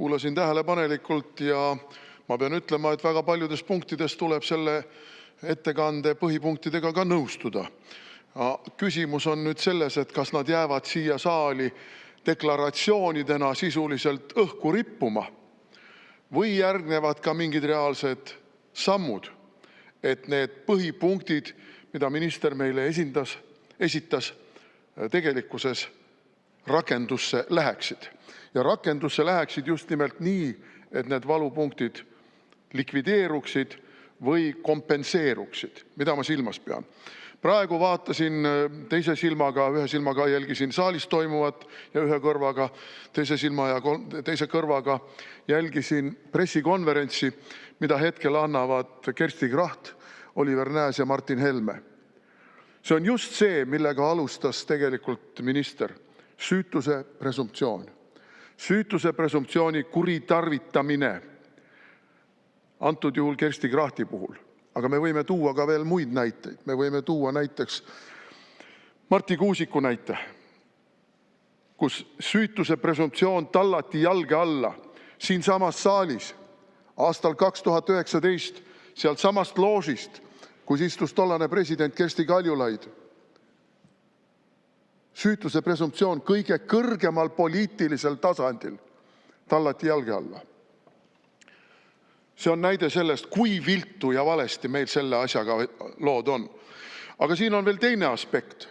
Kuulasin tähelepanelikult ja ma pean ütlema, et väga paljudes punktides tuleb selle ettekande põhipunktidega ka nõustuda. Küsimus on nüüd selles, et kas nad jäävad siia saali deklaratsioonidena sisuliselt õhku rippuma või järgnevad ka mingid reaalsed sammud, et need põhipunktid, mida minister meile esitas, tegelikkuses rakendusse läheksid. Ja rakendusse läheksid just nimelt nii, et need valupunktid likvideeruksid või kompenseeruksid. Mida ma silmas pean? Praegu vaatasin teise silmaga, ühe silmaga jälgisin saalis toimuvat ja ühe kõrvaga, teise kõrvaga jälgisin pressikonverentsi, mida hetkel annavad Kersti Kracht, Oliver Nääs ja Martin Helme. See on just see, millega alustas tegelikult minister. Süütuse presumptsioon. Süütuse presumptsiooni kuritarvitamine. Antud juhul Kersti Krachti puhul. Aga me võime tuua ka veel muid näiteid. Me võime tuua näiteks Marti Kuusiku näite, kus süütuse presumptsioon tallati jalge alla siinsamas saalis aastal 2019 sealt samast loožist, kus istus tollane president Kersti Kaljulaid. Süütuse presumptsioon kõige kõrgemal poliitilisel tasandil tallati jalge alla. See on näide sellest, kui viltu ja valesti meil selle asjaga lood on. Aga siin on veel teine aspekt.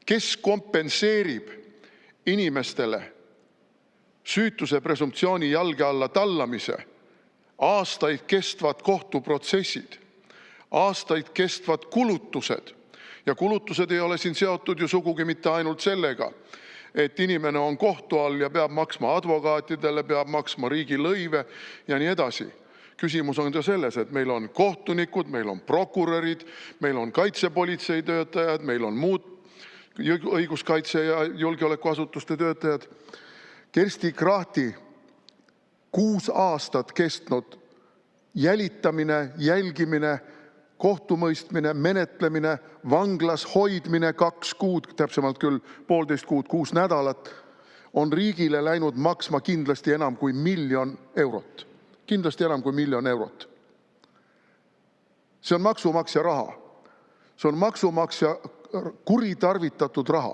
Kes kompenseerib inimestele süütuse presumptsiooni jalge alla tallamise? Aastaid kestvad kohtuprotsessid, aastaid kestvad kulutused. Ja kulutused ei ole siin seotud ju sugugi mitte ainult sellega, et inimene on kohtu all ja peab maksma advokaatidele, peab maksma riigilõive ja nii edasi. Küsimus on ka selles, et meil on kohtunikud, meil on prokurörid, meil on kaitsepolitsei töötajad, meil on muud õiguskaitse ja julgeolekuasutuste töötajad. Kersti Krachti 6 aastat kestnud jälitamine, jälgimine, kohtumõistmine, menetlemine, vanglas hoidmine 2 kuud, täpsemalt küll 1,5 kuud, 6 nädalat, on riigile läinud maksma kindlasti enam kui 1 000 000 eurot. Kindlasti enam kui 1 000 000 eurot. See on maksumaksja raha. See on maksumaksja kuritarvitatud raha.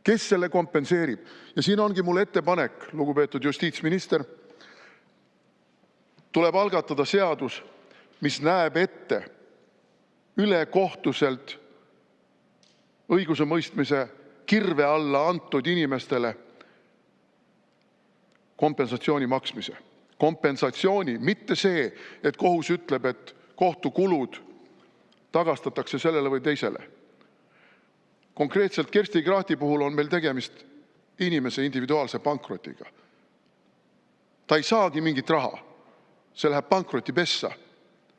Kes selle kompenseerib? Ja siin ongi mul ettepanek, lugupeetud justiitsminister, tuleb algatada seadus, mis näeb ette ülekohtuselt õigusemõistmise kirve alla antud inimestele kompensatsiooni maksmise. Kompensatsiooni, mitte see, et kohus ütleb, et kohtukulud tagastatakse sellele või teisele. Konkreetselt Kersti Krachti puhul on meil tegemist inimese individuaalse pankrotiga. Ta ei saagi mingit raha. See läheb pankrotipessa.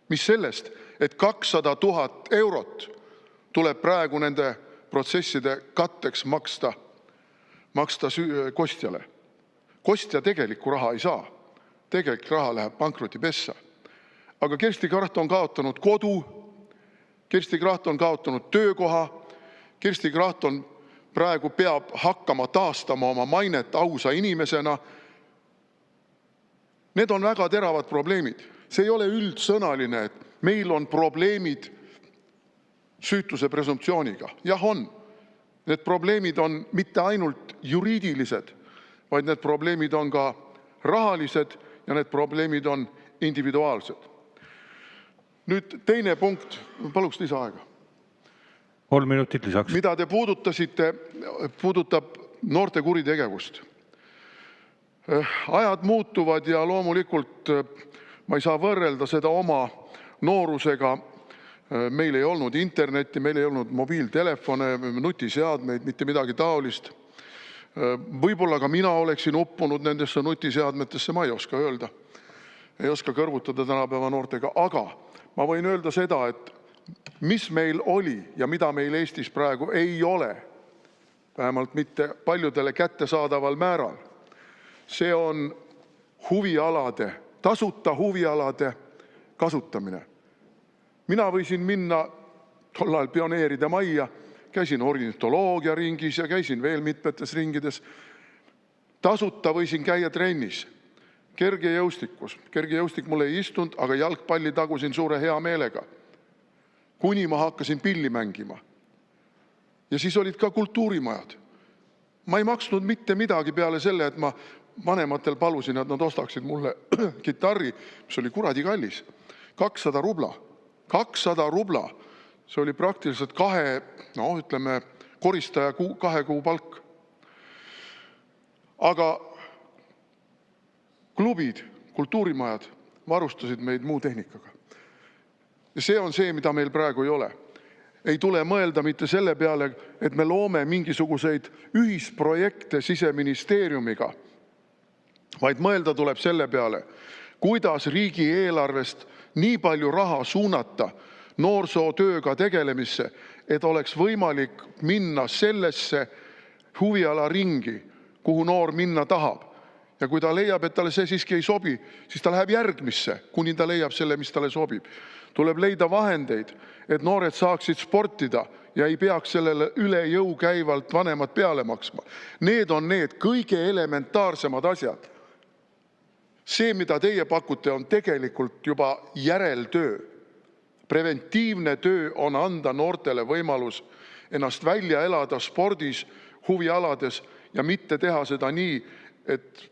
Mis sellest, et 200 000 eurot tuleb praegu nende protsesside katteks maksta kostjale. Kostja tegelikku raha ei saa. Tegelik raha läheb pankrotipessa. Aga Kersti Kracht on kaotanud kodu, Kersti Kracht on kaotanud töökoha, Kersti Kracht on praegu peab hakkama taastama oma mainet ausa inimesena. Need on väga teravad probleemid. See ei ole üldsõnaline, et meil on probleemid süütuse presumptsiooniga. Jah on. Need probleemid on mitte ainult juriidilised, vaid need probleemid on ka rahalised ja need probleemid on individuaalsed. Nüüd teine punkt. Paluks lisaaega. 3 minutit lisaks. Mida te puudutasite, puudutab noorte kuritegevust. Ajad muutuvad ja loomulikult ma ei saa võrrelda seda oma noorusega. Meil ei olnud internetti, meil ei olnud mobiiltelefone, nutiseadmeid, mitte midagi taolist. Võib-olla ka mina oleksin uppunud nendesse nutiseadmetesse, ma ei oska öelda. Ei oska kõrvutada tänapäeva noortega, aga ma võin öelda seda, et mis meil oli ja mida meil Eestis praegu ei ole, vähemalt mitte paljudele kättesaadaval määral, see on huvialade, tasuta huvialade kasutamine. Mina võisin minna tol ajal pioneeride majja, käisin ornitoloogia ringis ja käisin veel mitmetes ringides. Tasuta võisin käia trennis. Kergejõustik mulle ei istunud, aga jalgpalli tagusin suure hea meelega. Kuni ma hakkasin pilli mängima. Ja siis olid ka kultuurimajad. Ma ei maksnud mitte midagi peale selle, et ma vanematel palusin, et nad ostaksid mulle kitarri, mis oli kuradi kallis. 200 rubla. 200 rubla. See oli praktiliselt koristaja 2 kuu palk. Aga klubid, kultuurimajad varustasid meid muu tehnikaga. Ja see on see, mida meil praegu ei ole. Ei tule mõelda mitte selle peale, et me loome mingisuguseid ühisprojekte Siseministeeriumiga, vaid mõelda tuleb selle peale, kuidas riigieelarvest nii palju raha suunata noorsootööga tegelemisse, et oleks võimalik minna sellesse huvialaringi, kuhu noor minna tahab. Ja kui ta leiab, et talle see siiski ei sobi, siis ta läheb järgmisse, kuni ta leiab selle, mis talle sobib. Tuleb leida vahendeid, et noored saaksid sportida ja ei peaks sellele üle jõu käivalt vanemad peale maksma. Need on need kõige elementaarsemad asjad. See, mida teie pakute, on tegelikult juba järeltöö. Preventiivne töö on anda noortele võimalus ennast välja elada spordis, huvialades ja mitte teha seda nii, et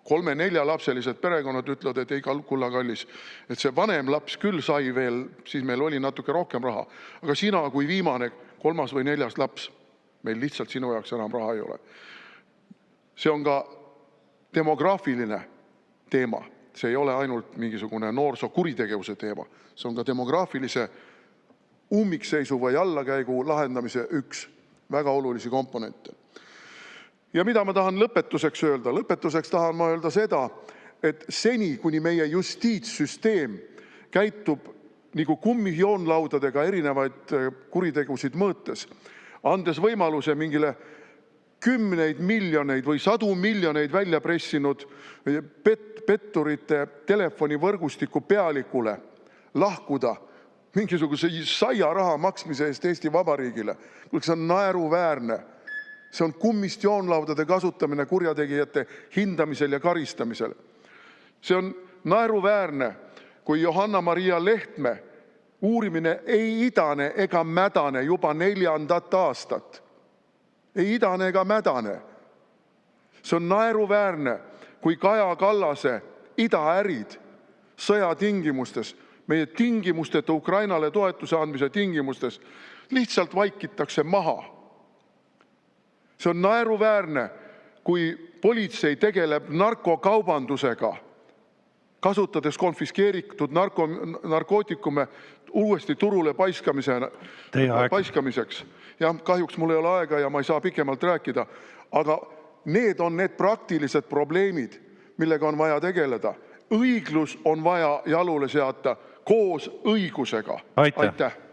3-4-lapselised perekonnad ütlevad, et ei kulla kallis, et see vanem laps küll sai veel, siis meil oli natuke rohkem raha, aga sina kui viimane 3. või 4. laps, meil lihtsalt sinu jaoks enam raha ei ole. See on ka demograafiline teema. See ei ole ainult mingisugune noorsokuritegevuse teema. See on ka demograafilise ummikseisu või allakäigu lahendamise üks väga olulisi komponente. Ja mida ma tahan lõpetuseks öelda? Lõpetuseks tahan ma öelda seda, et seni, kuni meie justiitssüsteem käitub nagu kummijoonlaudadega erinevaid kuritegusid mõõtes, andes võimaluse mingile 10 miljoneid või 100 miljoneid välja pressinud petturite telefonivõrgustiku pealikule lahkuda mingisuguse saia raha maksmise eest Eesti Vabariigile. See on naeruväärne. See on kummist joonlaudade kasutamine kurjategijate hindamisel ja karistamisel. See on naeruväärne, kui Johanna-Maria Lehtme uurimine ei idane ega mädane juba 4. aastat. Ei idane ega mädane. See on naeruväärne, kui Kaja Kallase idaärid sõjatingimustes, meie tingimusteta Ukrainale toetuse andmise tingimustes lihtsalt vaikitakse maha. See on naeruväärne, kui politsei tegeleb narkokaubandusega, kasutades konfiskeeritud narkootikume uuesti turule paiskamiseks. Ja kahjuks mul ei ole aega ja ma ei saa pikemalt rääkida, aga need on need praktilised probleemid, millega on vaja tegeleda. Õiglus on vaja jalule seata koos õigusega. Aitäh!